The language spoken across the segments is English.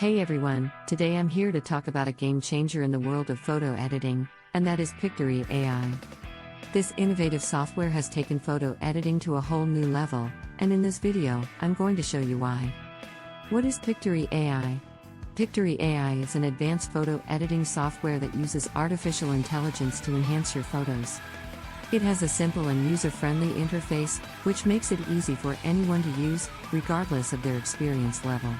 Hey everyone, today I'm here to talk about a game changer in the world of photo editing, and that is pictory.ai. This innovative software has taken photo editing to a whole new level, and in this video, I'm going to show you why. What is pictory.ai? Pictory.ai is an advanced photo editing software that uses artificial intelligence to enhance your photos. It has a simple and user-friendly interface, which makes it easy for anyone to use, regardless of their experience level.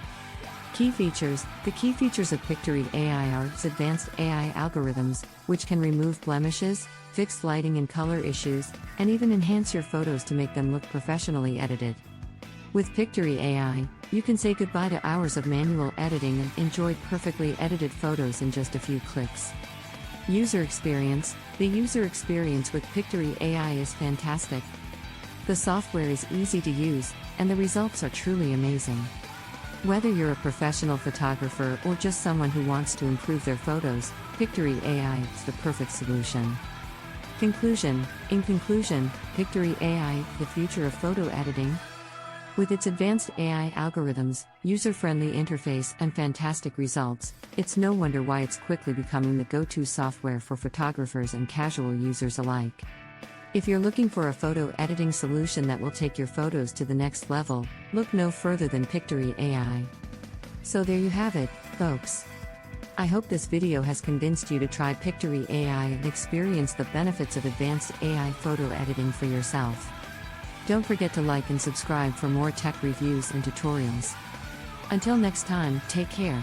Key features: the key features of pictory.ai are its advanced AI algorithms, which can remove blemishes, fix lighting and color issues, and even enhance your photos to make them look professionally edited. With pictory.ai, you can say goodbye to hours of manual editing and enjoy perfectly edited photos in just a few clicks. User experience: the user experience with pictory.ai is fantastic. The software is easy to use, and the results are truly amazing. Whether you're a professional photographer or just someone who wants to improve their photos, pictory.ai is the perfect solution. Conclusion: in conclusion, pictory.ai is the future of photo editing. With its advanced AI algorithms, user-friendly interface, and fantastic results, it's no wonder why it's quickly becoming the go-to software for photographers and casual users alike. If you're looking for a photo editing solution that will take your photos to the next level, look no further than pictory.ai. So there you have it, folks. I hope this video has convinced you to try pictory.ai and experience the benefits of advanced AI photo editing for yourself. Don't forget to like and subscribe for more tech reviews and tutorials. Until next time, take care.